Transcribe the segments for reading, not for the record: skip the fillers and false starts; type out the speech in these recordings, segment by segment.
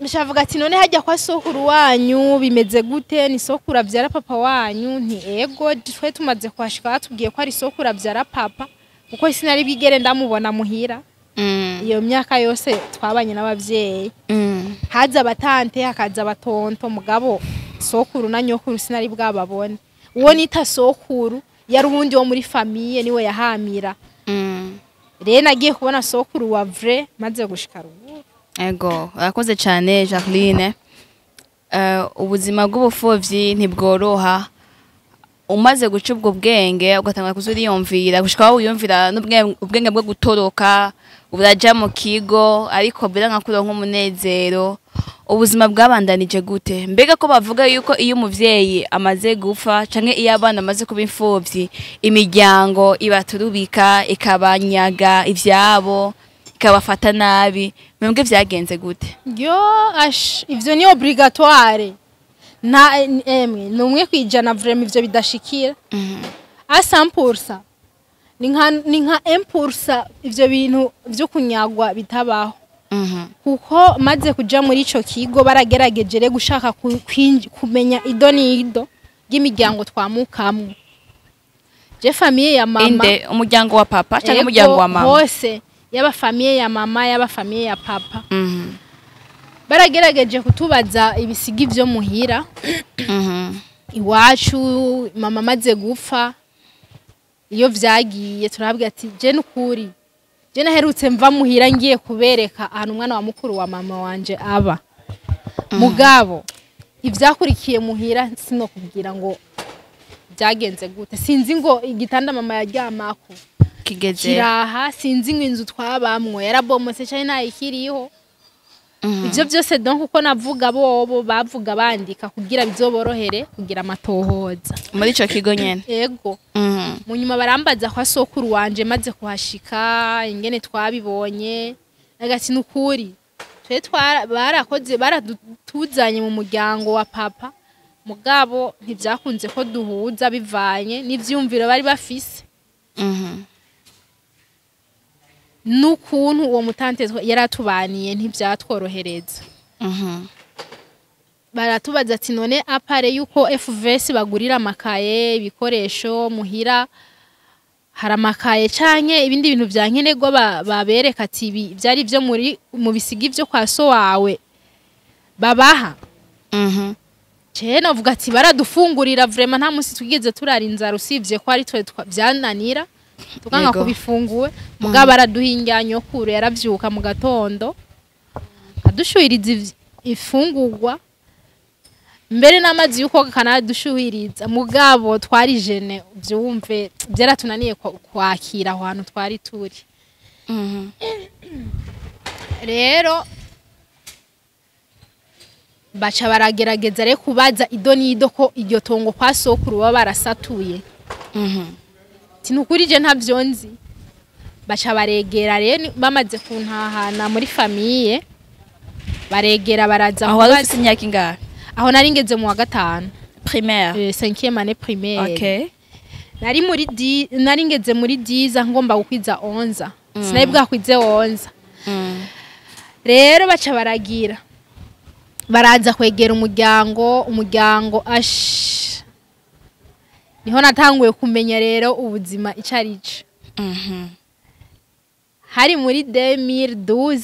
Mishavuga ati none hajya kwa sokuru wanyu bimeze gute ni sokuru avyara papa wanyu nti ego twe tumaze kwashika batubwiye ko ari sokuru avyara papa kuko sinari bigere ndamubona muhira iyo myaka yose twabanye n'abavyeyi haza abatante hakaza abatonto mugabo sokuru na nyokuru sinari bwababone uwo nita sokuru yari ubundi wo muri famille niwe yahamira rero nagiye kubona sokuru wa vrai maze gushika ruguru. Ego urakoze cyane Jacqueline. Ubuzima bw'ubufuvyi ntibworoha umaze guca ubwo bwenge ugatanga kuzuriyumvira gushika aho uyumvira n'ubwenge bwo gutoroka uraja mu kigo ariko biranka kuronka umunezero. Ubuzima bwabandanije gute? Mbega ko bavuga yuko iyo umuvyeyi amaze gupfa canke iyo abana amaze kuba imfuvyi imiryango ibaturubika ikabanyaga ivyabo ikabafata nabi, mwebwe vyagenze gute? Yo ivyo ni obligatoire na emwe numwe kwijana vraiment ivyo bidashikira a 100% ni nka 1% ivyo bintu vyo kunyagwa bitabaho kuko maze kuja muri ico kigo baragerageje gushaka kumenya idonido ry'imiryango twamukamwe. Je famille ya mama inde umuryango wa papa cyangwa umuryango wa mama hose yaba famille ya mama yaba famille ya papa baragerageje kutubaza ibisigi vyo muhira iwacu mama maze gupfa iyo vyagiye turabwira ati je nukuri je naherutse mva muhira ngiye kubereka ahantu umwana wa mukuru wa mama wanje aba mugabo ivyakurikiye muhira sino kubwira ngo byagenze gute sinzi ngo igitanda mama yaryamako kigeze kiraha sinzi ngo inzu twabamwe yarabomose cyane nayikiriho ivyo byose donc uko navuga bobo bavuga bandika kugira bizoborohere kugira amatohoza muri ico kigo nyene. Ego munyuma barambaza kwa sokuru wanje maze kuhashika ingene twabibonye agati nukuri twe barakoze baratuzanye mu muryango wa papa mugabo ntivyakunze ko duhuza bivanye n'ivyumviro bari bafise n'ukuntu uwo mutante yaratubaniye ntivyatworohereza baratubaza ati none apare yuko FVS bagurira amakaye ibikoresho muhira hari amakaye canke ibindi bintu vyankenerwa babereka ati byari byo mu bisigi byo kwa so wawe babaha cene uvuga ati baradufungurira vraiment nta munsi twigeze turarinza rusivye ko ari twe byananira tukanga kubifunguwe mugabo baraduhinganyo kure yaravyuka mu gatondo adushuhiriza ifungurwa mbere n'amazi yuko kanadushuhiriza mugabo twari jene byumve byaratunaniye kwakira aho hantu twari turi rero baca baragerageza re kubaza idonido ko iryo tongo kwa sokuru baba barasatuye tinukuri je ntavyonzi baca baregera rero bamaze kuntahana muri famille baregera baraza aho bafite imyaka ingahe aho nari ngeze mu wa gatanu primaire 5e année primaire okay nari ngeze muri 10 ngomba gukwiza 11 sinari bwakwize 11 rero baca baragira baraza kwegera umuryango niho natanguye kumenya rero ubuzima icarico hari muri 2012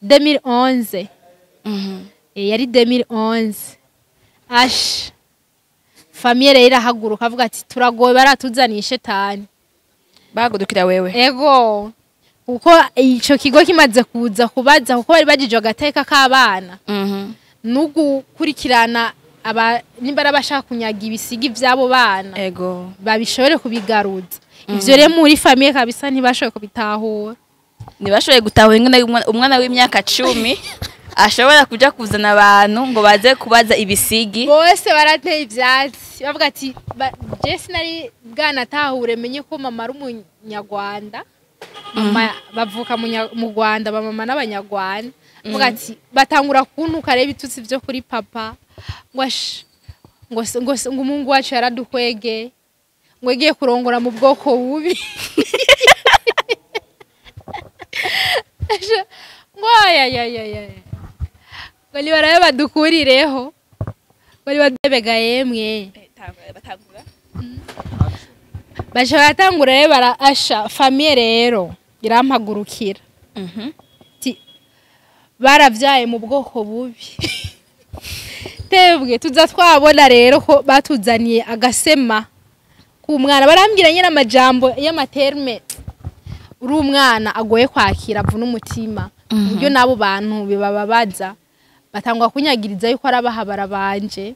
2011 yari 2011 famille rero irahaguruka avuga ati turagoye baratuzaniye shetani bagudukira wewe ego kuko ico kigo kimaze kuza kubaza kuko bari bagije agateka k'abana nugukurikirana nimbara bashaka kunyaga ibisigi vyabo bana ego babishobore kubigaruza ivyo rero muri famille kabisa ntibashoboye kubitahura ntibashoboye gutahura ingene umwana w'imyaka 10 ashobora kuja kuzana abantu ngo baze kubaza ibisigi bose barateye ivyatsi bavuga ati je sinari bwanatahure menye ko mama ari umunyarwanda mama bavuka mu Rwanda bamama n'abanyarwanda bavuga ati batangura kuntuka reba itutsi vyo kuri papa ngo umungu wacu yaradukwege ngo yagiye kurongora mu bwoko bubi ngo ya ngo nibarabe badukurireho ngo nibadebega yemwe batangura baje baratangura rero barasha famiye rero irampagurukira baravyaye mu bwoko bubi tebwe tuza twabona rero ko batuzaniye agasema ku mwana barambwira nyine amajambo y'amaterme uri umwana agoye kwakira avuna umutima uburyo nabo bantu bibababaza batangwa kunyagiriza yuko arabahabara banje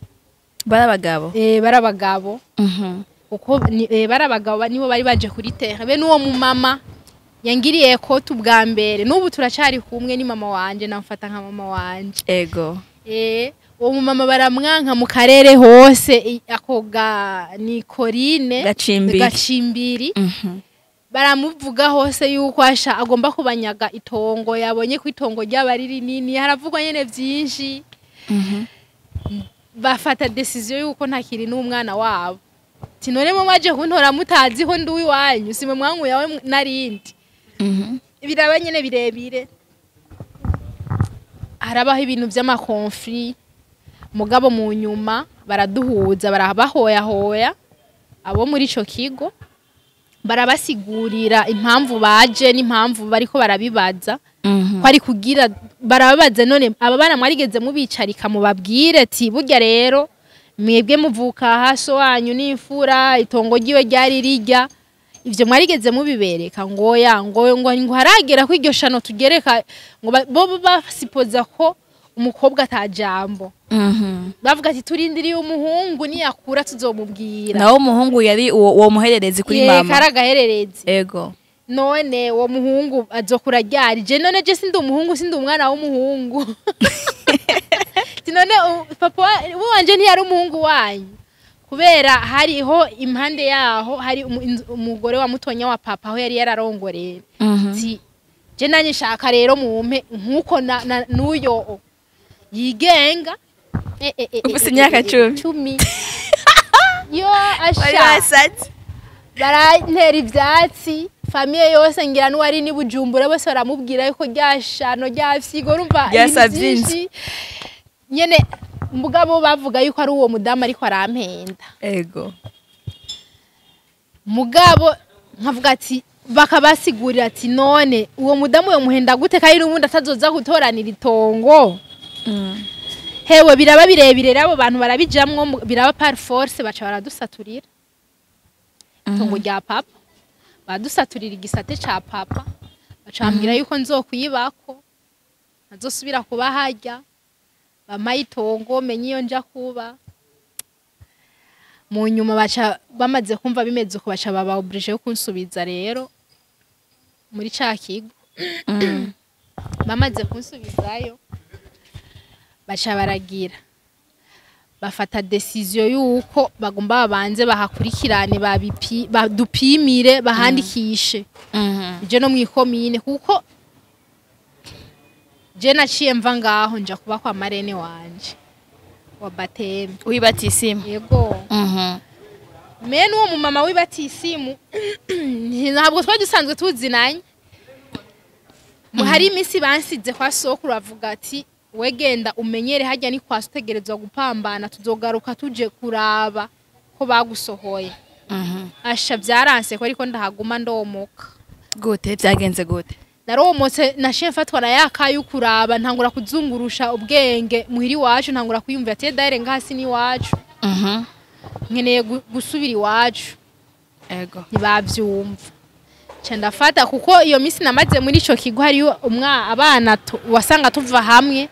barabagabo barabagabo uko barabagabo nibo bari baje kuri terre be nuwo mu mama yangiriye ko tubwa mbere nubu turacari kumwe ni mama wanje namfata nka mama wanje ego uwo mu mama baramwanka mu karere hose akoga ni Corine gacimbiri baramuvuga hose yuko asha agomba kubanyaga itongo yabonye ku itongo ry'abari rinini haravugwa nyene vyinshi bafata decision yuko ntakiri n'umwana wabo tinone mu maje kuntora mutazi ho nduwi wanyu simwe mwangu yawe narindi biraba nyene birebire harabaho ibintu vy'amakonflit mugabo mu nyuma baraduhuza barabahoya abo muri ico kigo barabasigurira impamvu baje n'impamvu bariko barabibaza ko ari kugira barababaza none aba bana mwarigeze mubicarika mubabwire ati burya rero mwebwe muvuka haso wanyu n'imfura itongo giwe ryari rijya ivyo mwarigeze mubibereka ngo haragera ko iryo shano tugereka ngo bo basipoza ko umukobwa atajambo bavuga ati turindiriye umuhungu niyakura tuzomubwira nawo umuhungu yari uwo muhererezi kuri mama karagahererezi ego none uwo muhungu azokura ryari je none je sindi umuhungu sindi umwana w'umuhungu none papa wanje ntiyari umuhungu wanyu kubera hariho impande yaho hari umugore wa mutonya wa papa aho yari yararongoreye je nanye shaka rero mumpe nkuko nuyo yigenga ufise imyaka 10 yo asha barantera ivyatsi famiye yose ngira n'uwari ni Bujumbura bose baramubwira yuko ryashano ryafyigo rumva yasavyinzi nyene mugabo bavuga yuko ari uwo mudamu ariko arampenda ego mugabo nkavuga ati bakabasigurira ati none uwo mudamu yo muhenda gute kandi n'ubundi atazoza gutoranira itongo hewe biraba birebire rabo bantu barabijamwo biraba par force baca baradusaturira itongo rya papa badusaturira igisate ca papa bacambira yuko nzokwibako nazosubira kuba harya bamayitongo menye iyo nja kuba mu nyuma baca bamaze kumva bimeze uko baca baba oblige yo kunsubiza rero muri ca kigo bamaze kunsubizayo baca baragira bafata decision yuko bagomba babanze bahakurikirane badupimire bahandikishe je no mwikomine kuko je naciye mva ngaho nja kuba kwa marene wanje wa bateme wibatisimu yego mene uwo mu mama wibatisimu ntabwo twa dusanzwe tuzinanye hari imisi bansize kwa sokuru avuga ati wegenda umenyere hajya ni kwa sutegerezwa gupambana tuzogaruka tuje kuraba ko bagusohoye asha byaranse ko ariko ndahaguma ndomoka gute byagenze gute naromotse nashe mfatwa na yakaye ukuraba ntangura kuzungurusha ubwenge muhiri wacu ntangura kuyumvira ati daire ngasi ni wacu nkeneye gusubira iwacu ego ntibavyumva ndafata kuko iyo misi namaze muri ico kigo hariyo abana wasanga tuva hamwe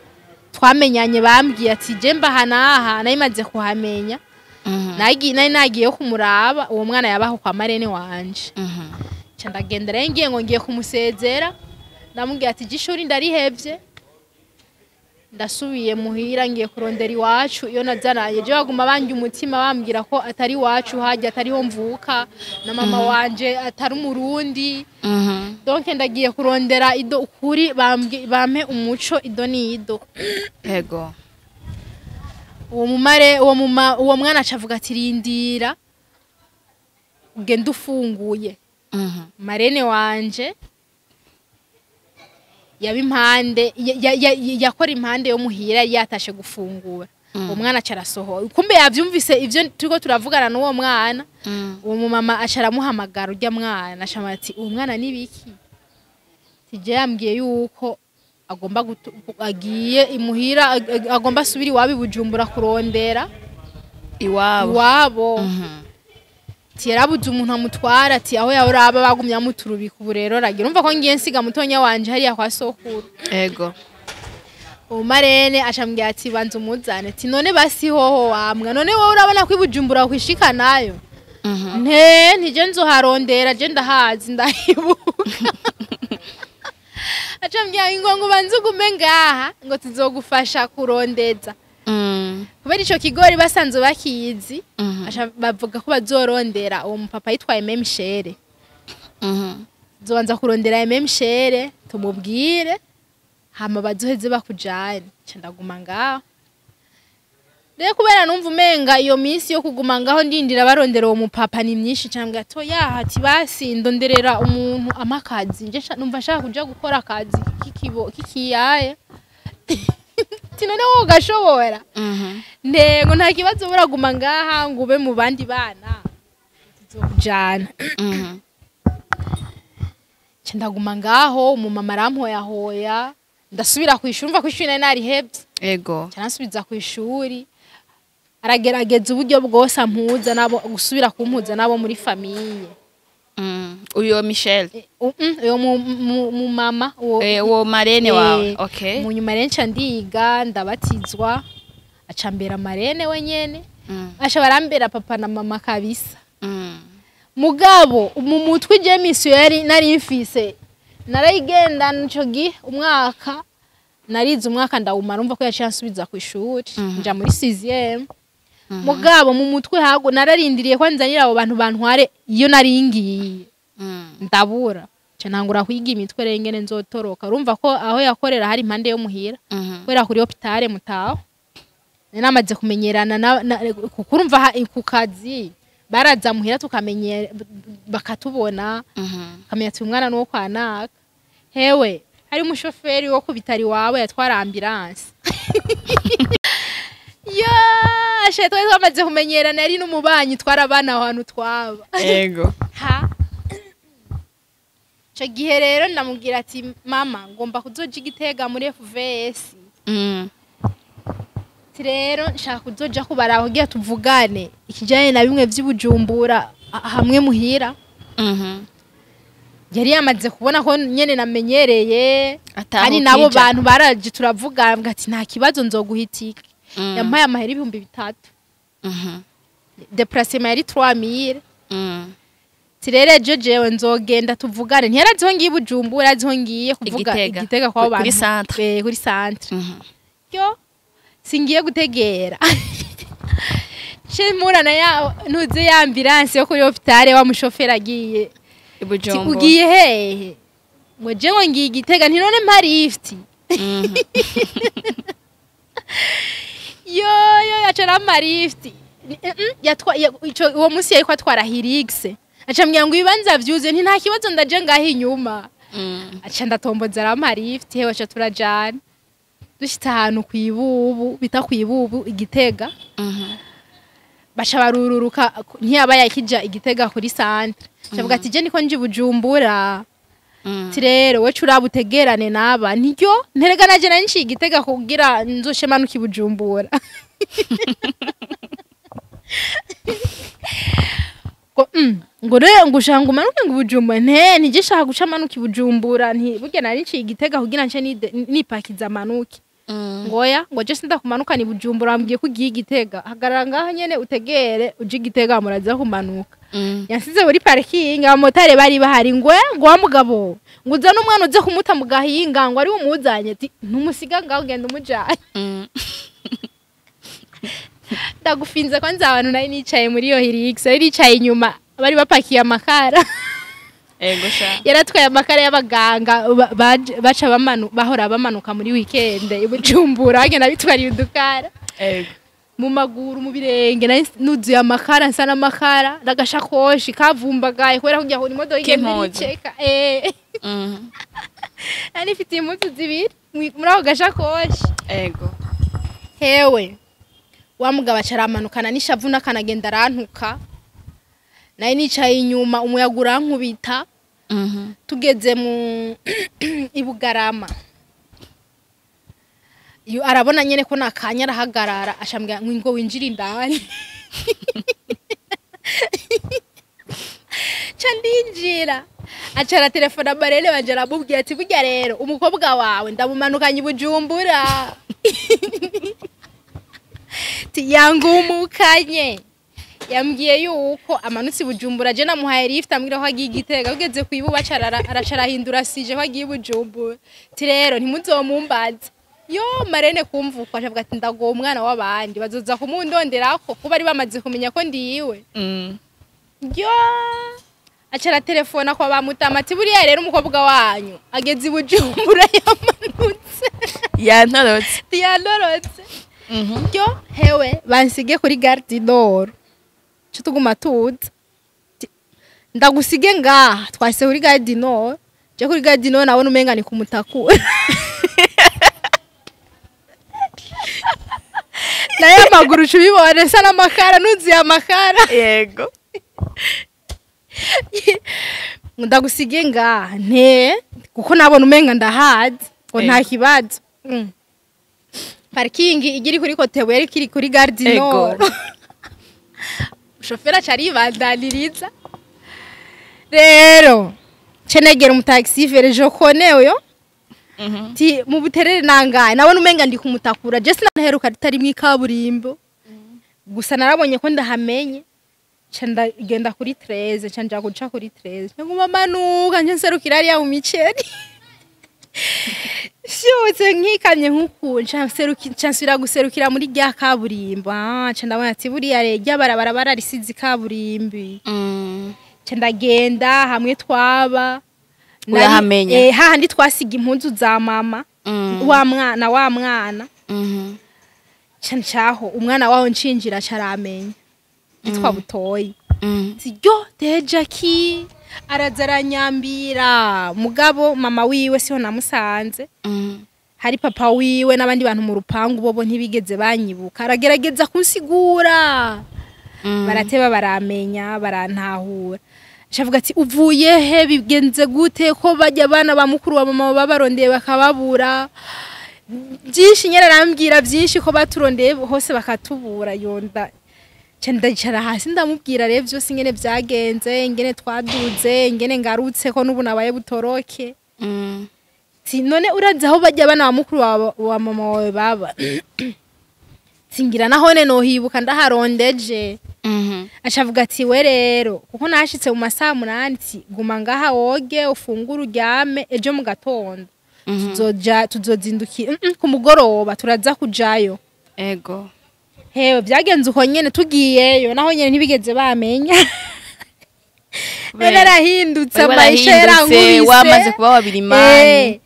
twamenyanye bambwiye ati je mbahanaha nayimaze kuhamenya nagiye kumuraba uwo mwana yabaho kwa marene wanje ndagenda rero ngiye ngo ngiye kumusezera ndamubwiye ati gishuri ndarihevye ndasubiye muhira ngiye kurondera iwacu iyo nazanaye je baguma bangi umutima bambwira ko atari iwacu hajya atariho mvuka na mama wanje atari umurundi donc ndagiye kurondera ido ukuri bampe umuco ido ni ido ego uwo mwana acavuga ati rindira ugenda ufunguye marene wanje yaba impande yakora impande yo muhira yari yatashe gufungura umwana acarasohoye kumbe yavyumvise ivyo turiko turavugana n'uwo mwana uwo mumama acaramuhamagara urya mwana acamati uwo mwana nibiki tije yambwiye yuko agomba agiye imuhira agomba subira iwabo Bujumbura kurondera iwabo yarabuze umuntu amutwara ati aho yahora bagumya muturubika ubu rero ragira umva ko ngiye nsiga mutonya wanje hariya kwa sokuru ego umarene acambwira ati banza umuzane ati none basi hoho wamwa none wowe urabona ko Bujumbura kwishika nayo ntije nzoharondera je ndahazi ndahibuka acambwira ngo banze ugume ngaha ngo tuzogufasha kurondeza kubera ico kigori basanzwe bakizi bavuga ko bazorondera uwo mupapa yitwaye Memshere zobanza kurondera Memshere tumubwire hama bazoheze bakujane ndaguma ngaho rero kubera numva umenga iyo minsi yo kuguma ngaho ndindira barondera uwo mupapa ni myinshi cyangwa gato ati basi ndonderera umuntu amakazi nje numva nshaka kuja gukora akazi kikiyaye tinone wo gashobora ntego nta kibazo buraguma ngaha ngube mu bandi bana tuzokujana ndaguma ngaho umumama arampoya ndasubira kwishuri umva kwishuri nari hebye ego cyanasubiza kwishuri aragerageza uburyo bwose ampuza nabo gusubira kumpuza nabo muri famiye uyo Michel uyo mu mama uwo marene wawe okay mu nyuma renca ndiga ndabatizwa acambera marene wenyene asha barambera papa na mama kabisa mugabo mu mutwe je misiyari nari mfise narayigenda nico gi umwaka narize umwaka ndawumara umva ko yaciye ansubiza ku ishuri nja muri 6e mugabo mu mutwe hago nararindiriye ko nzanira abo bantu bantware iyo naringiye ndabura ntangura kwiga imitwe rengene nzotoroka urumva ko aho yakorera hari impande yo muhira kwera kuri hopitale mutaho namaze kumenyerana kuko urumva ku kazi baraza muhira tukamenyera bakatubona kamenya ati umwana nuwo kwanaka hewe hari umushoferi wo kubitari wawe yatwara ambulance ashe twamaze kumenyerana ari n'umubanyi twara abana ahantu twaba ego cyo gihe rero ndamubwira ati mama ngomba kuzoja Igitega muri FVS rero nshaka kuzoja kubaraho giye tuvugane ikijanye na bimwe vy'Ibujumbura hamwe muhira yari yamaze kubona ko nyene namenyereye ari nabo bantu baraje turavugana ati nta kibazo nzoguhitika yampaye amahera 3,000 déplacement yari 3,000 tirere jewe nzogenda tuvugane ntiyaraziho ngiye Bujumbura aziho ngiye kuvuga Igitega kwa bantu kuri centre yo singiye gutegera Shimurana ya ntuze ya ambulance yo kuri hopitale wa mushofera agiye Bujumbura ugiye hehe ngo jewe ngiye Igitega ntinone mpa lift yo yacara mpa lift uwo munsi yari kwatwara Hilux acambwira ngo ibibanza vyuze nti nta kibazo ndaje ngaho inyuma aca ndatomboza rampa lift hewe aca turajana dushitse ahantu kwibubu bita kwibubu Igitega baca barururuka ntiyaba yakija Igitega kuri centre cavuga ati je niko nje Bujumbura tirero we curabutegerane naba niryo nterega naje nanci Igitega kugira nzoshemanuka Bujumbura ngo rero ngushanga umanuke ngo Bujumbura nije shaka guca manuka Bujumbura nti burya nari nci Igitega kugira nce nipakiza manuke ngoya ngo je sinda kumanuka ni Bujumbura ambwiye ko ugiye Igitega hagarara ngaho nyene utegere uje Igitega muraza kumanuka yansize muri parking abamotari bari bahari ngo wa mugabo ngo uza n'umwana uze kumuta mu gahinga ngo ari umuzanye ati ntumusiga ngaho genda umujanye ndagufinze ko nza abantu nari nicaye muri yo Hilux ari nicaye inyuma bari bapakiye amakara ego sha yaratwaye amakara y'abaganga baca bahora bamanuka muri weekend Bujumbura agenda bitwariye udukara ego mu maguru mu birenge nuzuye amakara nsa n'amakara n'agashakoshi kavumbagaye kubera kugira ngo imodoka igende iceka nari mfite impuzu zibiri muri ako gashakoshi ego hewe wa mugabo acaramanukana n'ishavu n'akanagenda arantuka nari nicaye inyuma umuyaga urankubita tugeze mu Ibugarama iyo arabona nyene ko nakanya arahagarara ashambwa ngo winjira indani candinjira acara telefona barele banje aramubwira ati burya rero umukobwa wawe ndamumanukanye i Bujumbura tiyangumukanye yambwiye yuko amanutse i Bujumbura je namuhaye lift ambwira ko agiye Gitega ugeze kwibuba aracarahindura sije ko agiye i Bujumbura ti rero ntimuzomumbaze yo marene kumvuka avuga ati ndago umwana w'abandi bazoza kumundonderako kuba ari bamaze kumenya ko ndiyiwe yo acara telefona kwa bamutama ati buriya rero umukobwa wanyu ageze i Bujumbura yanorotse yo hewe bansige kuri Gare du Nord cyo tuguma tuza ndagusige ngaha twase kuri Gare du Nord je kuri Gare du Nord nabona umenga ni kumutakura naye amaguru cubibone sa n'amakara nuzuye amakara yego ndagusige ngaha kuko nabona umenga ndahazi ngo nta kibazo parking igiri kuri Kotebu yari kiri kuri Gare du Nord shofera cari bandaniriza rero cenegera mu taxi vere je connais uyo ti mu buterere nangaye nabona umenga ndi kumutakura je sinaheruka ritari mu kaburimbo gusa narabonye ko ndahamenye canda igenda kuri 13 canja guca kuri 13 nguma manuka nje nserukira ari ya mu miceri shutse nkikanye nkukunca nsubira guserukira muri rya kaburimbo canda bona ati buriya rejya barabara risizi kaburimbi canda genda hamwe twaba urahamenya hahandi twasiga impunzu za mama wa mwana cancaho umwana waho ncinjira caramenya yitwa Butoyi siryo deja ki arazaranyambira mugabo mama wiwe siho namusanze hari papa wiwe n'abandi bantu mu rupangu bobo ntibigeze banyibuka aragerageza kunsigura barateba baramenya barantahura shavuga ati uvuye he bigenze gute ko bajya bana ba mukuru wa mama babarondeye bakababura byinshi nyararambwira byinshi ko baturondeye hose bakatubura yonda cendacara hasi ndamubwira rero byose ingene byagenze ingene twaduze ingene ngarutse ko nubu nabaye butoroke si none uraza aho bajya bana ba mukuru wa mama wawe baba singira nahone no hibuka ndaharondeje acavuga ati we rero kuko nashitse mu masaha 8 guma ngaha woge ufungura uryame ejo mu gatondo tuzozindukira ku mugoroba turaza kujayo ego hewe byagenze uko nyene tugiyeyo naho nyene ntibigeze bamenya narahindutse amayisha yarangubise wamaze kuba wabirimani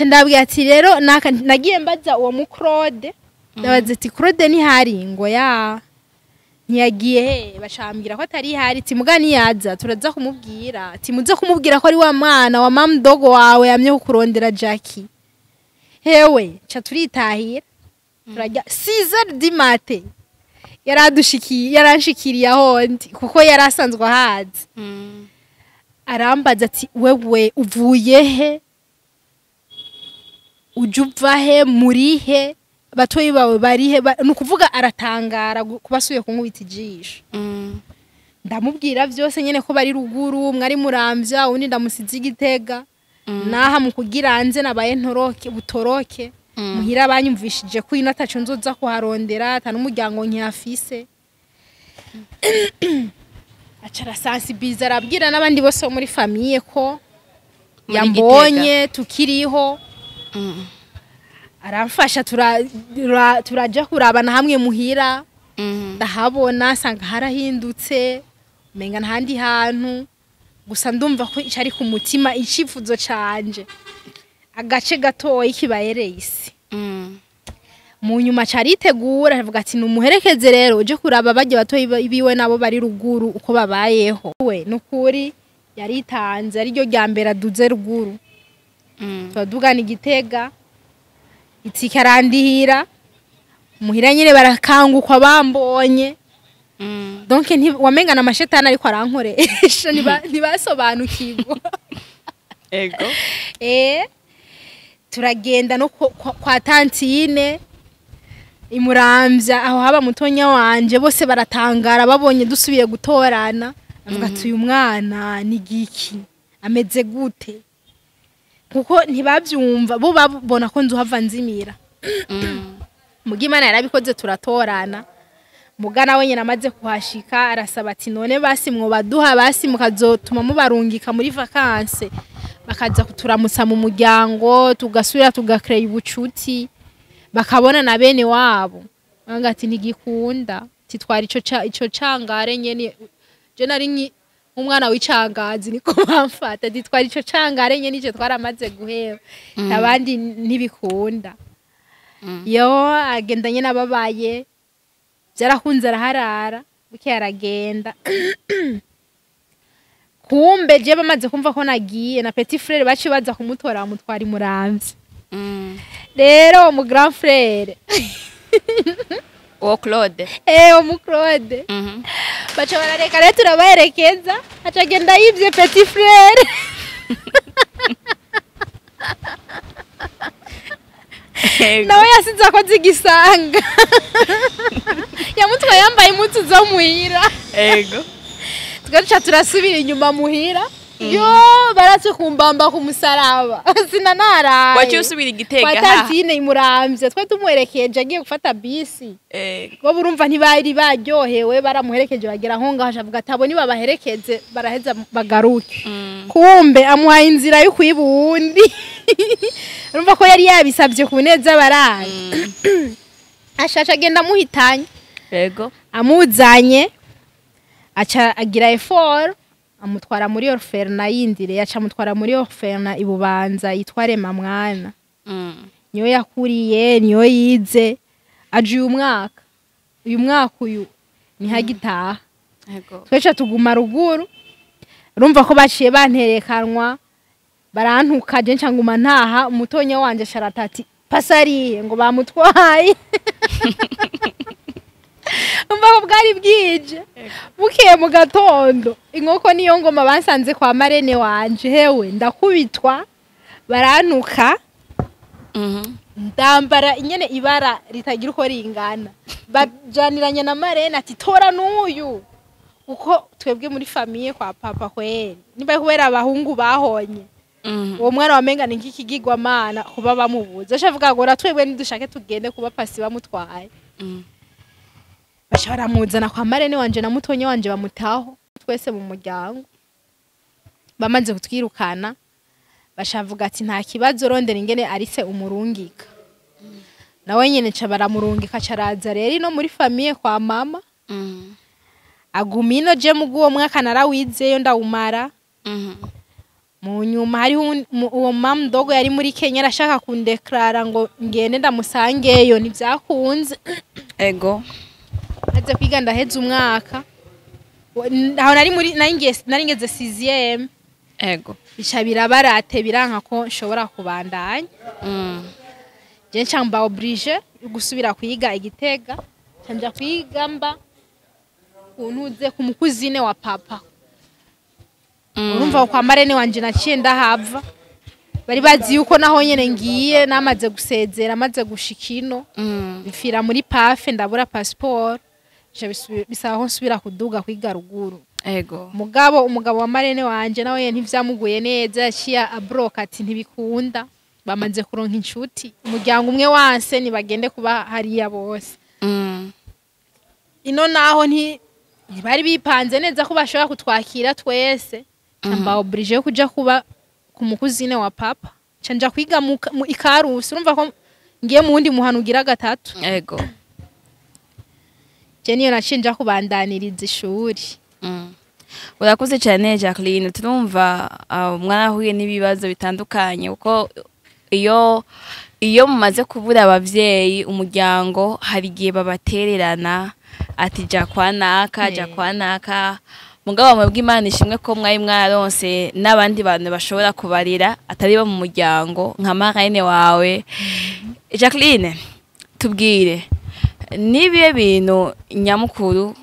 ndabwiye ati rero nagiye mbaza uwo mu Claude ndabaza ati Claude ni hari ngo ya ntiyagiye bashambira ko atari hari ati mugani yaza turaza kumubwira ati muze kumubwira ko ari wa mwana wa mam dogo wawe yamye kukurondera Jackie hewe cha turitahira turajya 6h du matin yaranshikiriye aho ndi kuko yarasanzwe ahazi arambaza ati wewe uvuye he ujuva he muri he batoyi bawe barihe nukuvuga aratangara kubasuye kunkubita ijisho ndamubwira byose nyene ko bari ruguru mwari muramvya undi ndamusize Igitega naha mu kugiranze nabaye ntoroke butoroke muhira banyumvishije ko ino atacu nzoza kuharondera ata n'umuryango nkiyafise acara sensibiliser arabwira n'abandi bose muri famille ko yambonye tukiriho aramfasha turaja kurabana hamwe muhira ndahabona sanga harahindutse menga ntandi hantu gusa ndumva ko icari ku mutima icifuzo canje agace gatoyi kibayereye isi mu nyuma caritegura avuga ati numuherekeze rero uje kuraba bajye bato biwe nabo bari ruguru uko babayeho we nukuri yaritanze ari ryo ryambere aduze ruguru twadugana igitega itikarandihira muhira nyine barakangukwa bambonye donc wamenga na mashetani ariko arankoresha ntibasobanukirwa ego turagenda no kwa tantine imuramvya aho haba mutonya wanje bose baratangara babonye dusubiye gutorana avuga ati uyu mwana ni giki ameze gute kuko ntibavyumva bo babona ko nzuhava nzimira mugimana yarabikoze turatorana mugana wenye namaze kuhashika arasaba ati none basi mwo baduha basi mukazotuma mubarungika muri vacances bakaza kuturamutsa mu muryango tugasubira tugakreye ubucuti bakabona na bene wabo anga ati ntigikunda titwara ico cangare nyene je nari umwana w'icangazi niko bamfata titwara ico cangare nyene je twaramaze guheba abandi ntibikunda yo agendanye nababaye byarakunze araharara buke aragenda kumbe je bamaze kumva ko nagiye na petit frère baci baza kumutora bamutwara imuramvye rero mu grand frère o Claude mu Claude baca barareka rero turabaherekeza acagenda yivye petit frère nawe yasize akoze igisanga yamutwaye yambaye impuzu zo muhira ego tugaca turasubira inyuma muhira yo baratse kumbamba ku musaraba sina naraye waciye usubira igitega kwa tantine imuramvye twe tumuherekeje agiye gufata bisi bo burumva ntibari baryohewe baramuherekeje bagera aho ngaho avuga ati abo ni babaherekeze baraheza bagaruke kumbe amuhaye inzira yo kwibundi urumva ko yari yabisabye ku neza baraye ashasha agenda muhitanye yego amuzanye aca agira effort amutwara muri orphelina yindire yaca amutwara muri orphelina ibubanza yitware mamwana niyo yakuriye niyo yize aje uyu mwaka uyu ni hagitaha yego twecha tuguma ruguru urumva ko baciye banterekanwa barantuka je ncanguma ntaha umutonya wanje sharatati pasariye ngo bamutwaye umva bwari bwije bukiye mu gatondo inkoko niyo ngoma basanze kwa marene wanje hewe ndakubitwa barantuka ndambara inyene ibara ritagira uko ringana bajaniranye na marene ati tora n'uyu uko twebwe muri famille kwa papa kweri niba kubera abahungu bahonye uwo mwana wamenga ni nk'ikigigwa mana kuba bamubuza ashavuga ngo ratwebwe nidushake tugende kuba pasi bamutwaye bashobora muzana kwa marene wanje na mutonye wanje bamutaho twese mu muryango bamaze kutwirukana bashavuga ati nta kibazo rondera ingene arise umurungika nawe nyene ca baramurungika caraza rero no muri famille kwa mama agumino je mu guwo mwaka narawizeyo ndawumara mu nyuma hari uwo mama dogo yari muri Kenya arashaka kundeklara ngo ngende ndamusangeyo nivyakunze ego aze kwiga ndaheze umwaka aho nari ngeze 6e ego bica birabarate biranka ko nshobora kubandanya je ncamba oblige gusubira kwiga igitega canja kwiga mba untuze ku mukuzine wa papa urumva kwa marene wanje naciye ndahava bari bazi yuko naho nyene ngiye namaze gusezera maze gushikino bifira muri pafe ndabura passport bisaho nsubira kuduga kwiga ruguru ego umugabo wa marene wanje nawe ntivyamuguye neza yaciye abroka ati ntibikunda bamaze kuronka inshuti umuryango umwe wanse nibagende kuba hariya bose ino naho ntibari bipanze neza ko bashobora kutwakira twese camba oblige kuja kuba ku mukuzine wa papa canja kwiga mu Ikarusi urumva ko ngiye mu wundi muhanugira gatatu ego je niyo nacinja kubandaniriza ishuri urakoze cyane Jacqueline turumva mwana huye n'ibibazo bitandukanye uko iyo iyo mumaze kubura abavyeyi umuryango hari igihe babatererana ati ja kwa naka ja kwa naka mugabo mwebwe Imana ishimwe ko mwari mwaronse n'abandi bantu bashobora kubarira atari bo mu muryango nka marraine wawe. Jacqueline, tubwire nibiye bintu nyamukuru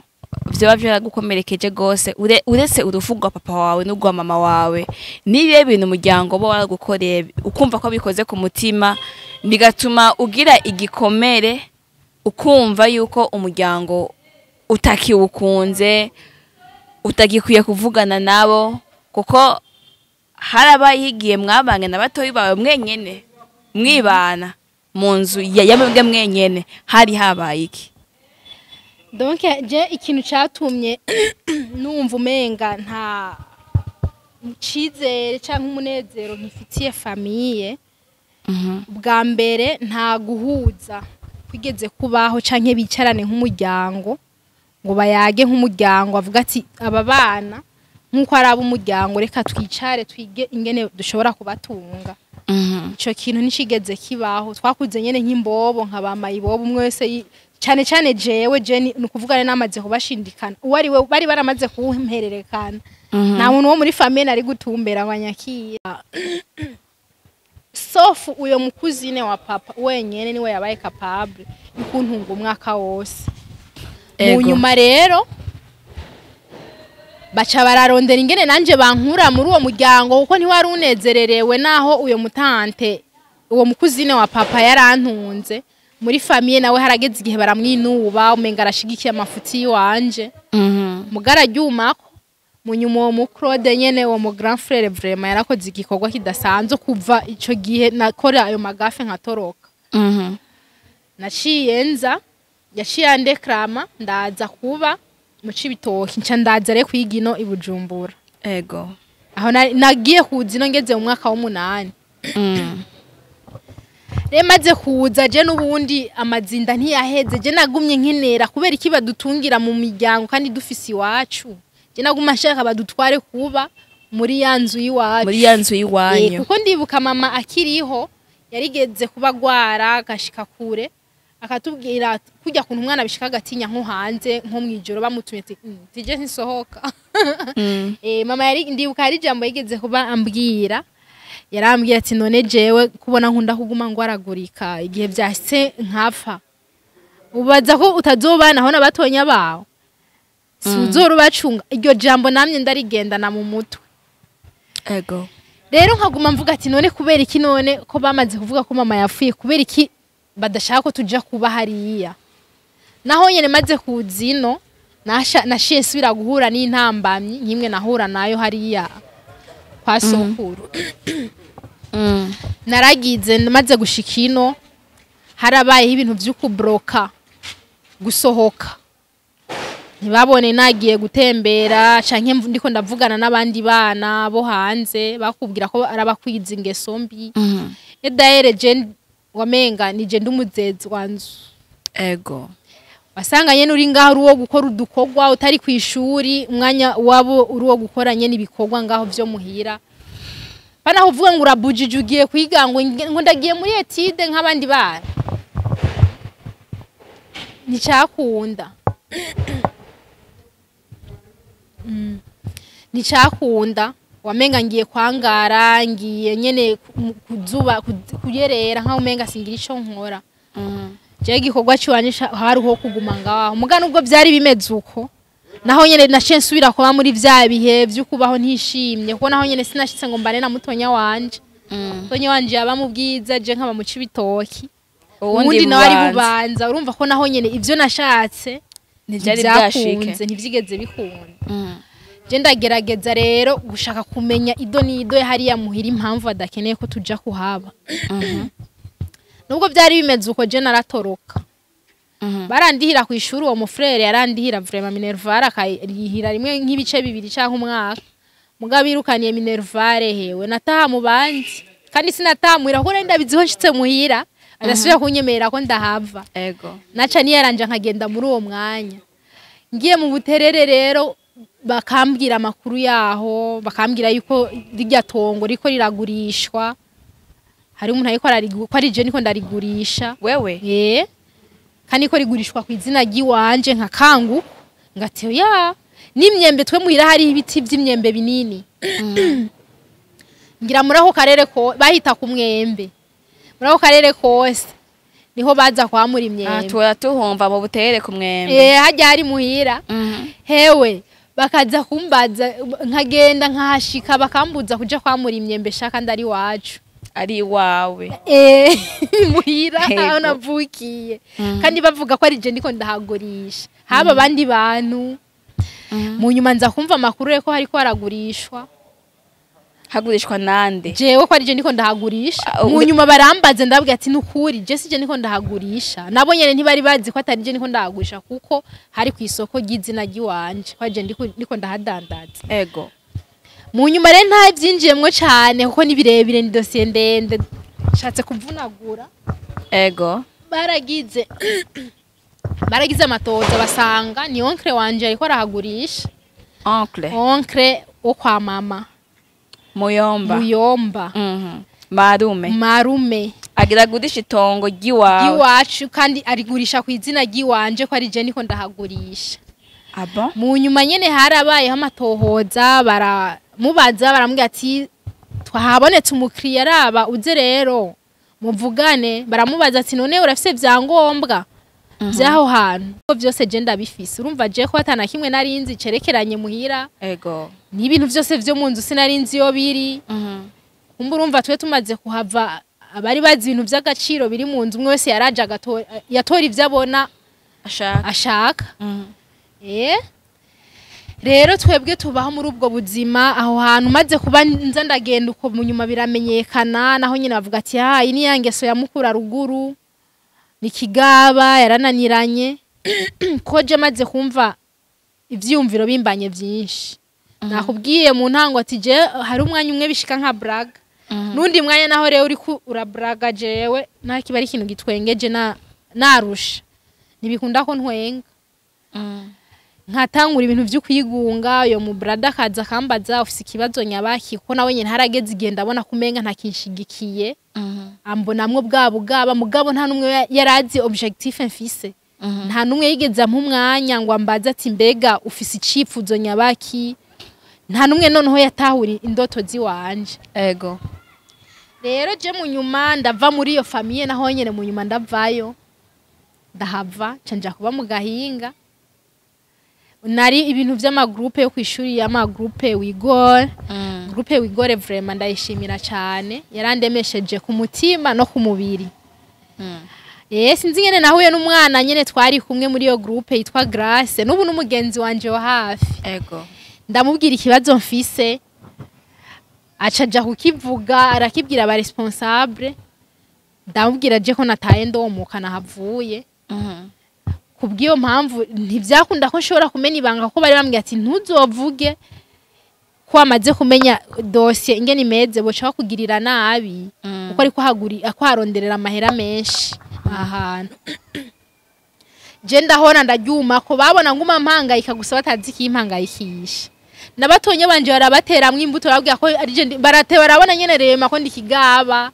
vyoba vyaragukomerekeje gose uretse urufu rwa papa wawe n'urwa mama wawe, nibiye bintu umuryango bo waragukoreye ukumva ko bikoze ku mutima bigatuma ugira igikomere ukumva yuko umuryango utakiwukunze utagikwiye kuvugana nabo kuko harabaye igihe mwabanye na batoyi bawe mwenyene mwibana mu nzu yamwebwe mwenyene hari habaye iki? Donc je ikintu catumye numva umenga nta cizere canke umunezero nkifitiye famille. Bwa mbere nta guhuza kwigeze kubaho canke bicarane nk'umuryango ngo bayage nk'umuryango avuga ati aba bana nkuko ari ab'umuryango reka twicare twige ingene dushobora kubatunga. Ico kintu nicigeze kibaho, twakuze nyene nk'imbobo nk'abamayibobo umwe wese cyane cyane jewe Jenny nukuvugana namaze kubashindikana uwari we bari baramaze kumpererekana nta muntu wo muri famille nari gutumbera abanyakiye sofu uyo mukuzine wa papa wenyene niwe yabaye capable ikuntunga umwaka wose. Mu nyuma rero baca bararondera ingene nanje bankura muri uwo muryango kuko ntiwari unezererewe naho uyo mutante uwo mukuzine wa papa yarantunze muri famille nawe harageze igihe baramwinuba umenga arashigikiye amafuti wanje mugara ryumako mu nyuma uwo mu Claude nyene uwo mu grand frère vraiment yarakoze igikorwa kidasanzwe kuva ico gihe nakora ayo magafe nkatoroka. Naciye nza yaciye andekrama ndaza kuba mu Cibitoki nca ndaza re kwigino i Bujumbura. Ego aho nagiye kuzino ngeze mu mwaka w'8. Remaze kuza je nubundi amazinda ntiyaheze je nagumye nkenera kubera iki badutungira mu miryango kandi dufisi iwacu je naguma nshaka badutware kuba muri yanzu yiwacu muri yanzu yiwanyu kuko ndibuka mama akiriho yarigeze kuba gwara gashika kure akatubwira kujya kuntu umwana bishika gatinya nko hanze nko mwijoro bamutumye tije nsohoka. Mama yari ndibuka hari jambo yigeze kuba ambwira yarambwira ati none jewe kubona nkunda kuguma ngwaragurika igihe byase nkafa ubaza ko utazobana aho nabatonya bawo suzoro bacunga iryo jambo namye ndarigendana mu mutwe. Ego rero nkaguma mvuga ati none kubera iki none ko bamaze kuvuga ko mama yafuye kubera iki badashaka ko tuja kuba hariya naho nyene maze kuzino nashiye subira guhura n'intambamyi nkimwe nahura nayo hariya kwa sokuru. Naragize maze gushikino harabaye ibintu vy'ukubroka gusohoka ntibabone nagiye gutembera canke ndiko ndavugana n'abandi bana bo hanze bakubwira ko arabakwiza ingeso mbi. Edaere je wamenga nije ndumuzezi wanzu. Ego wasanga nyene uri ngaho uruwo gukora udukorwa utari kwishuri umwanya wabo uruwo gukora nyene ibikorwa ngaho vyo muhira bana uvuga ngo urabujije ugiye kwiga ngo ndagiye muri etide nk'abandi bana nicakunda. Nicakunda wamenga ngiye kwangara ngiye nyene kuzuba kuyerera nka umenga singira ico nkora. Je gikorwa cywanisha haruho kuguma ngaho mugana ubwo byari bimeze uko naho nyene nashe nsubira kuba muri vya bihe vy'ukubaho ntishimye kuko naho nyene sinashitse ngo mbane na mutonya wanje. Mutonya wanje yaba mu bwiza je nkaba mu Cibitoki ubundi nawe ari bubanza urumva ko naho nyene ivyo nashatse ntivyari byashike ntivyigeze bikunda. Je ndagerageza rero gushaka kumenya ido nido hariya muhira impamvu badakeneye ko tuja kuhaba. Nubwo byari bimeze uko je naratoroka. Barandihira ku ishuri uwo mufrere yarandihira vraiment Minervare akayihira rimwe nk'ibice bibiri canke umwaka. Mugabirukaniye Minervare hewe nataha mu bandi kandi sinatamwira ko renda biziho nshitse muhira adasubira kunyemera ko ndahava. Ego Naca niyaranje nkagenda muri uwo mwanya. Ngiye mu buterere rero bakambwira amakuru yaho bakambwira yuko rijya tongo riko riragurishwa hari umuntu ariko ko ari je niko ndarigurisha wewe kandi ko rigurishwa ku izina ry'iwanje nka kangu ngati ya n'imyembe twe muhira hari ibiti by'imyembe binini ngira muri ako karere ko bahita ku mwembe muri ako karere kose niho baza kwamura imyembe tura tuhumva mu butere ku mwembe hajya hari muhira hewe bakaza kumbaza nkagenda nkahashika bakambuza kuja kwamura imyembe shaka ndari wacu ari iwawe muhira aho navukiye kandi bavuga ko ari je ndiko ndahagurisha haba abandi bantu mu nyuma nza kumva amakuru ko hariko haragurishwa hagurishwa nande jewe ko ari je ndiko ndahagurisha mu nyuma barambaze ndabwira ati nukuri je sije ndiko ndahagurisha nabo nyene ntibari bazi ko atari je ndiko ndahagurisha kuko hari ku isoko ry'izina ry'iwanje ko je ndiko ndahadandaza ego mu nyuma rero nta byinjiyemwo cyane kuko ni birebire ni dosiye ndende nshatse kuvunagura ego baragize amatoza basanga ni onkre wanje ariko arahagurisha onkre wo kwa mama Muyomba Marume agira gurisha itongo ry'iwacu kandi arigurisha ku izina ry'iwanje ko ari je niko ndahagurisha mu nyuma nyene harabayeho amatohoza baramubaza baramubwira ati twahabonetse umukiriya araba uze rero muvugane baramubaza ati none urafise vyangombwa vyaho hantu ko vyose je ndabifise urumva je ko atana kimwe narinzi cerekeranye muhira ego ni ibintu vyose vyo mu nzu sinarinzi yo biri urumva twe tumaze kuhava abari bazi ibintu vy'agaciro biri mu nzu umwe wese yaraje yatora ivyo abona ashaka rero twebwe tubaho muri ubwo buzima aho hantu maze kuba nza ndagenda uko mu nyuma biramenyekana naho nyine bavuga ati iyi ni ya ngeso ya mukura ruguru ni kigaba yarananiranye ko je maze kumva ivyumviro bimbanye vyinshi nakubwiye mu ntango ati je hari umwanya umwe bishika nka braga nundi mwanya naho rero uri urabraga jewe nta kiba ari ikintu gitwengeje narusha nibikunda ko ntwenga nkatangura ibintu vyo kwigunga yo mu brada kaza kambaza ufise ikibazo nyabaki ko nawe nyene harageze igenda abona kumenga nta kinshigikiye ambonamwe bwaba mugabo nta numwe yarazi objectif mfise nta numwe yigeza mu mwanya ngo ambaza ati mbega ufise icifuzo nyabaki nta numwe noneho yatahuri indoto ziwanje ego rero je mu nyuma ndava muri iyo famille naho nyene mu nyuma ndavayo ndahava canja kuba mu gahinga nari ibintu vy'amagroupe yo kwishuri y'amagroupe wigore groupe wigore vraiment ndayishimira cyane yarandemesheje ku mutima no ku mubiri sinzi nyene nahuye n'umwana nyene twari kumwe muri iyo groupe yitwa Grace n'ubu n'umugenzi wanje wa hafi ego ndamubwira ikibazo mfise acaja kukivuga arakibwira aba responsable ndamubwira je ko nataye ndomuka nahavuye kubwiyo mpamvu ntivyakunda ko nshobora kumenya ibanga ko bari bambwiye ati ntuzovuge ko amaze kumenya dossier ingene imeze boca bakugirira nabi uko ariko haronderera amahera menshi ahantu je ndahora ndaryuma ko babona nguma mpangayika gusa batazi kimpangayikisha nabatonye banje barabateramwe imbuto babwiye ko ari barabona nyene rema ko ndikigaba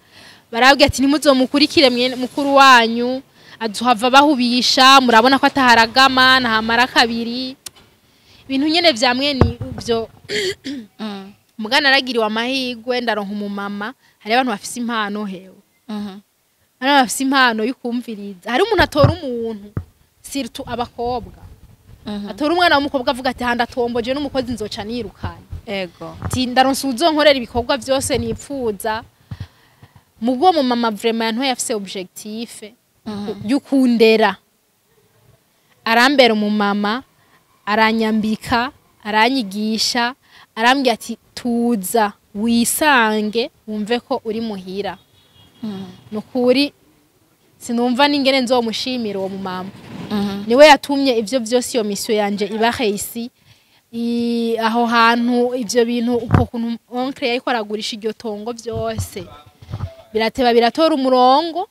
barabwiye ati nimuzomukurikire mukuru wanyu aduhava bahubisha murabona ko ataharagama nahamara kabiri ibintu nyene vyamwe ni byo mugana aragiriwe amahigwe ndaronka umumama hari abantu bafise impano hewe hari bafise impano yukumviriza hari umuntu atora umuntu surtout abakobwa atora umwana w'umukobwa avuga ati handa tomboje n'umukozi nzoca nirukana ego ati ndaronse uzonkorera ibikorwa byose nipfuza mugwo mu mama vraiment yantu yafise objectif yukundera arambera umumama aranyambika aranyigisha arambwira ati tuza wisange wumve ko uri muhira nukuri sinumva ningene nzomushimira uwo mumama niwe yatumye ivyo vyose iyo mission yanje iba heisi aho hantu ivyo bintu uko kuntu onkre yariko aragurisha iryo tongo vyose birateba biratora umurongo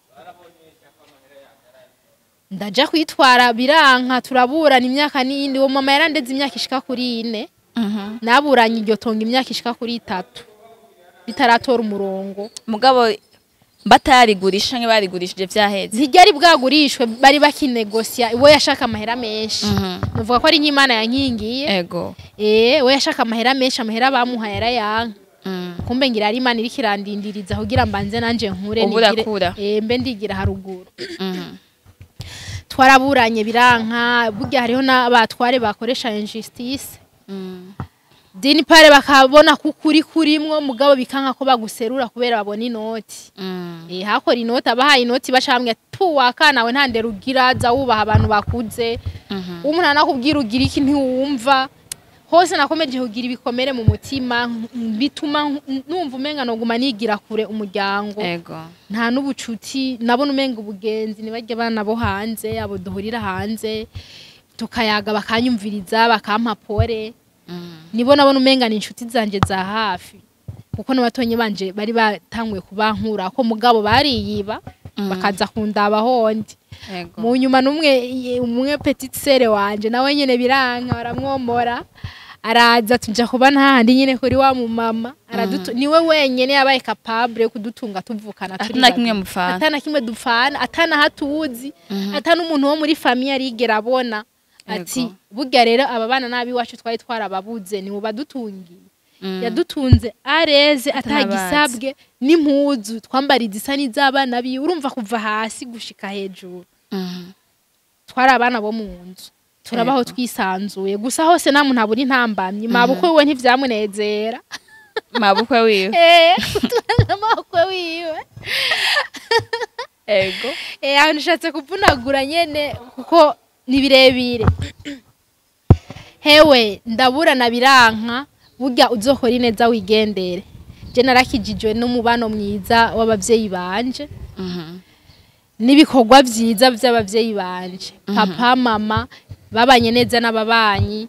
ndaja kwitwara biranka turaburana imyaka n'indi uwo mama yarandeze imyaka ishika kuri 4 naburanye iryo tongo imyaka ishika kuri 3 bitaratora umurongo mugabo batarigurisha canke barigurishije vyaheze ntiryari bwagurishwe bari bakinegosia we yashaka amahera menshi nuvuga ko ari nk'Imana yankingiye ego we yashaka amahera menshi amahera bamuhaye yarayanka kumbe ngira ari Imana iriko irandindiriza kugira mbanze nanje nkure nigire mbe ndigira haruguru twaraburanye biranka burya hariho n'abatware bakoresha injustice dini pare bakabona kukuri kurimwo mugabo bikanka ko baguserura kubera babona inoti hakora inoti abahaye inoti bacambwe tuwaka nawe ntande rugira za wubaha abantu bakuze umuntu anakubwira ugira iki ntiwumva hose nakomeje kugira ibikomere mu mutima bituma numva umenga no guma nigira kure umuryango nta n'ubucuti nabona umenga ubugenzi nibajye bana bo hanze abo duhurira hanze tukayaga bakanyumviriza bakampa pore nibo nabona umenga ni inshuti zanje za hafi kuko n'abatonye banje bari batanguye kubankura ko mugabo bariyiba bakaza kundaba hondi mu nyuma umwe petite sere wanje nawe nyene biranka baramwomora araza tuja kuba ntahandi nyene kuri wa mu mama niwe wenyene yabaye capable kudutunga tuvukana turi atana kimwe dupfana atana hatuzi atana umuntu wo muri famille arigera abona ati burya rero aba bana nabi wacu twari twarababuze ni mu badutungiye yadutunze areze atagisabwe n'impuzu twambariza isa n'izabana biwe urumva kuva hasi gushika hejuru twari abana bo mu nzu turabaho twisanzuye gusa hose nta muntu abura intambamyi mabukwe we ntivyamunezera mabukwe wiwe mabukwe wiwe ego aho nishatse kuvunagura nyene kuko ni birebire hewe ndabura na biranka burya uzokora ineza wigendere je narakijijwe n'umubano mwiza w'abavyeyi banje n'ibikorwa vyiza vy'abavyeyi banje papa mama babanye neza n'ababanyi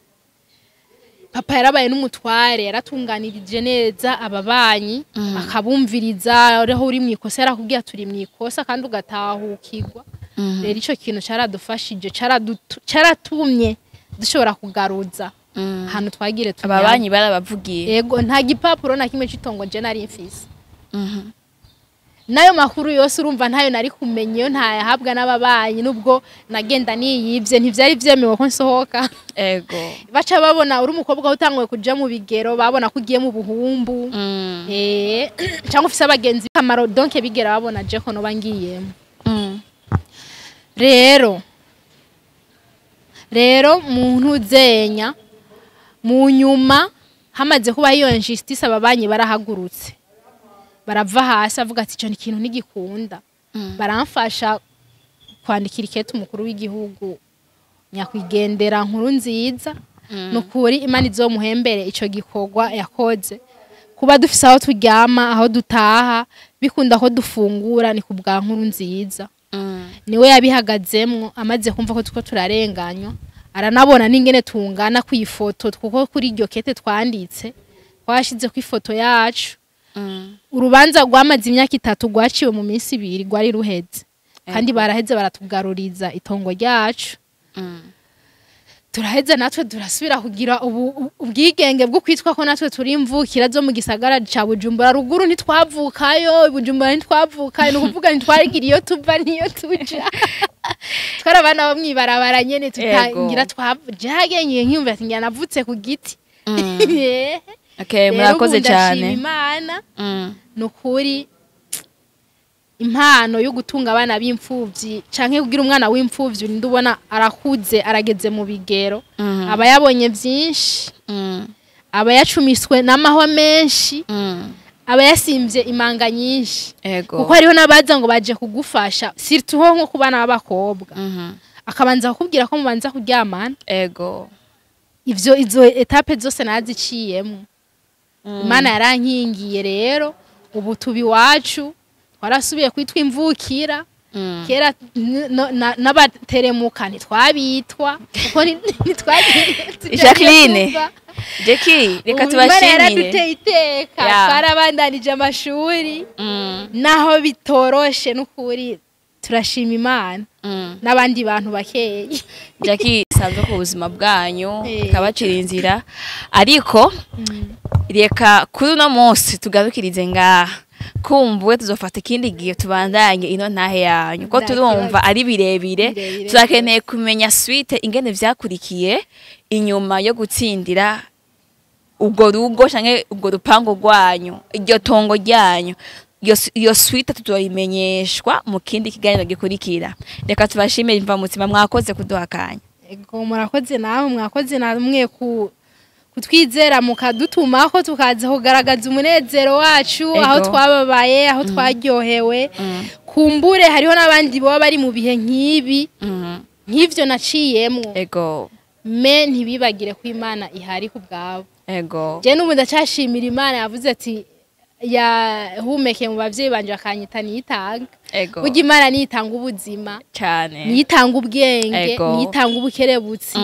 papa yarabaye n'umutware yaratunganirije neza ababanyi akabumviriza aho uri mwikosa yarakubwiye turi mwikosa kandi ugatahukirwa rero ico kintu caradufashije caratumye dushobora kugaruza hano twagire ababanyi barabavugiye yego nta gipapuro na kimwe citongo je nari mfise nayo makuru yose urumva ntayo nari kumenye yo ntayahabwa n'ababanyi nubwo nagenda niyivye ntivyari vyemewe ko nsohoka ego baca babona uri umukobwa utanguye kuja mu bigero babona ko ugiye mu buhumbu cyangwa ufise abagenzi kamaro donc bigera babona je ko no bangiyemo rero muntu uzenya mu nyuma hamaze kuba iyo injustice ababanyi barahagurutse barava hasi avuga ati cyo ikintu nigikunda baramfasha kwandikira ikete umukuru w'igihugu nyakwigendera nkuru nziza nukuri Imana izomuhembere ico gikorwa yakoze kuba dufise aho turyama aho dutaha bikunda ko dufungura ni kubwa nkuru nziza niwe yabihagazemwo amaze kumva ko tuko turarenganywa aranabona n'ingene tungana ku ifoto kuko kuri iryo kete twanditse twashize ku ifoto yacu urubanza rwamaze imyaka 3 rwaciwe mu minsi 2 rwari ruheze kandi baraheze baratugaruriza itongo ryacu turaheze natwe durasubira kugira ubwigenge bwo kwitwa ko natwe turi imvukira zo mu gisagara ca Bujumbura ruguru ntitwavukayo Bujumbura ntitwavukayo no kuvuga ntitwarigira iyo tuva niyo tuja twarabana bo mwibarabara nyene tutangira twavujagenye nkiyumva ati ngira navutse ku giti okay murakoze cyane Imana nukuri impano yo gutunga abana b'imfuvyi canke kugira umwana w'imfuvyi ndubona arakuze arageze mu bigero aba yabonye byinshi aba yacumiswe n'amahwa menshi aba yasimvye imanga nyinshi kuko hariho nabaza ngo baje kugufasha surtout ho nko kubana b'abakobwa akabanza kukubwira ko mubanza kuryamana izo etape zose naziciyemo Imana yarankingiye rero ubu tubi wacu warasubiye kwitwa imvukira kera n'abateremuka ntitwabitwa kuko ntitwagiye Jacqueline Jackie reka tubashimire iteka twarabandanije amashuri naho bitoroshe n'ukuri turashima Imana n'abandi bantu bakeye Jackie sanzwe ku buzima bwanyu kabacira inzira ariko reka kuri no munsi tugarukirize ngaha kumbuwe tuzofata ikindi gihe tubandanye ino ntahe yanyu ko Nta turumva kibazo. ari birebire Birebire turakeneye kumenya suite ingene vyakurikiye inyuma yo gutsindira ubwo rugo canke ubwo rupango rwanyu iryo tongo ryanyu iyo suite tuzoyimenyeshwa mu kindi kiganiro gikurikira. Reka tubashimire imva mutima mwakoze kuduhakanya. ego murakoze nawe mwakoze namwe kutwizera mukadutumako tukaza kugaragaza umunezero wacu Ego. aho twababaye aho twaryohewe kumbure hariho n'abandi baba bari mu bihe nk'ibi nk'ivyo naciyemwo Ego. me ntibibagire ko Imana ihari ku bwabo. Ego. Je n'ubu ndacashimira Imana yavuze ati yahumeke mu bavyeyi banje akanyita niyitanga. Ego. Burya Imana niyitanga ubuzima, Cane. niyitanga ubwenge, Ego. niyitanga ubukerebutsi,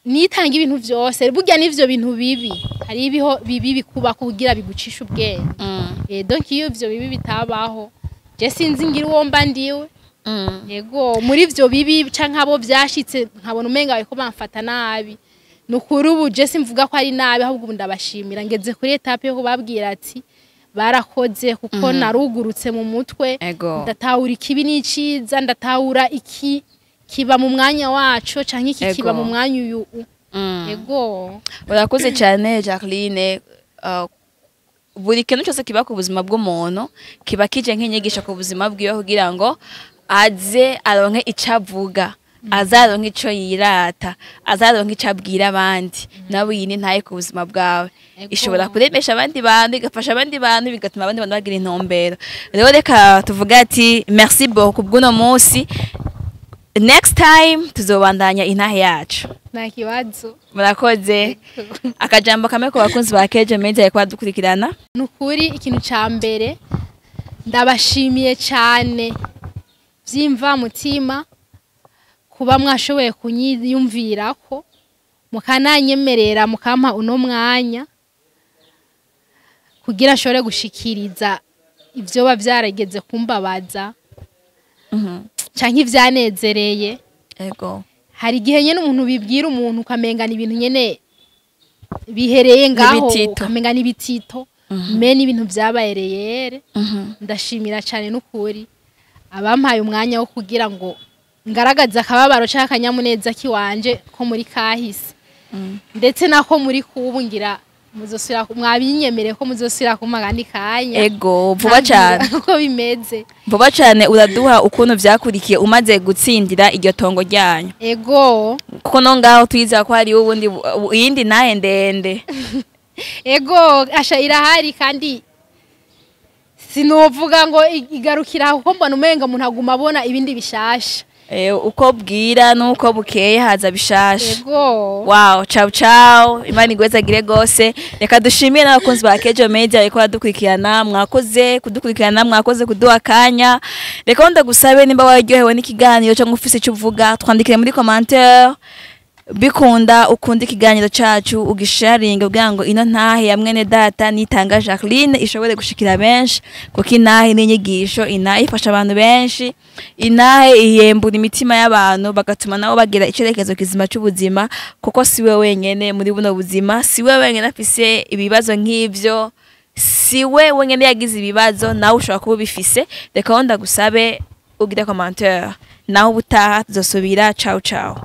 niyitanga ibintu vyose. Burya n'ivyo bintu bibi, hari ibiho bibi bikuba kugira bigucisha ubwenge. Donc iyo ivyo bibi bitabaho, je sinzi ngira uwo mba ndiwe. Yego muri ivyo bibi canke abo vyashitse nkabona umenga bariko bamfata nabi. Nukuri ubu je simvuga ko ari nabi ahubwo ubu ndabashimira ngeze kuri etape yo kubabwira ati barakoze kuko narugurutse mu mutwe. Ego. Ndatahura ikibi n'iciza, ndatahura iki kiba mu mwanya wacu canke iki Ego. kiba mu mwanya uyu. Ego. Urakoze cyane Jacqueline. Buri kintu cyose kiba ku buzima bw'umuntu kiba kije nk'inyigisho ku buzima bwiwe kugira ngo aze aronke icavuga, azaronke ico yirata, azaronke icabwira abandi. Nawe yini ntaye ku buzima bwawe. Ego. Ishobora kuremesha abandi bantu, igafasha abandi bantu, bigatuma abandi bantu bagira intumbero. Rero reka tuvuga ati merci beaucoup bw'uno munsi. Next time tuzobandanya intahe yacu. Nta kibazo. Murakoze. Akajambo kamwe ku bakunzi ba Keje Media ko badukurikirana. Nukuri ikintu ca mbere ndabashimiye cyane vyimva mutima kuba mwashoboye kunyiyumvirako mukananyemerera mukampa uno mwanya kugira nshobore gushikiriza ivyo bavyarageze kumbabaza canke ivyanezereye. Ego. Hari igihe nyene umuntu bibwira umuntu ukamengana ibintu nyene bihereye ngaho N'ibitito. ukamengana ibitito me n'ibintu vyabaye reyere. Ndashimira cyane n'ukuri abampaye umwanya wo kugira ngo ngaragaza akababaro canke akanyamuneza kiwanje ko muri kahise ndetse nako muri kubu ngira muzosira mwabinyemereye ko muzosira ku magandi kanya. Ego, vuba cyane. Uko bimeze. Vuba cyane uraduha ukuntu vyakurikiye umaze gutsindira iryo tongo ryanyu. Ego. Kuko no ngaho twiza ko hari ubundi iyindi nahe ndende. Ego asha irahari kandi sinovuga ngo igarukira kuko mbona umenga umuntu aguma abona ibindi bishasha. Uko bwira nuko bukeye haza bishasha. Ego. Wow, ciao ciao. Imana igwezagire gose. Reka dushimire n'abakunzi ba Kejo Media ariko badukurikirana, mwakoze kudukurikirana, mwakoze kuduha kanya. Reka ndagusabe nimba waryohewe n'ikiganiro cyo ngufise cyo uvuga, twandikire muri commentaire. Bikunda ukunda ikiganiro cacu ugisharinga kugira ngo ino ntahe ya mwene data nitanga Jacqueline ishobore gushikira benshi kuko inahe n'inyigisho inahe ifasha abantu benshi, inahe ihembura imitima y'abantu bagatuma nabo bagira icerekezo kizima cy'ubuzima kuko siwe wenyene muri buno buzima, siwe wenyene afise ibibazo nk'ivyo, siwe wenyene yagize ibibazo nawe ushobora kuba bifise. Reka ndagusabe ugire commentaire naho ubutaha tuzosubira. Ciao ciao.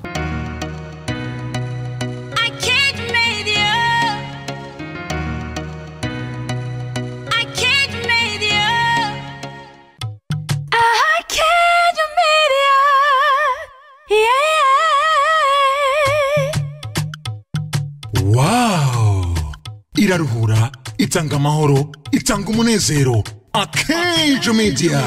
Wow! Iraruhura, itanga amahoro, itanga umunezero. Kejo Media.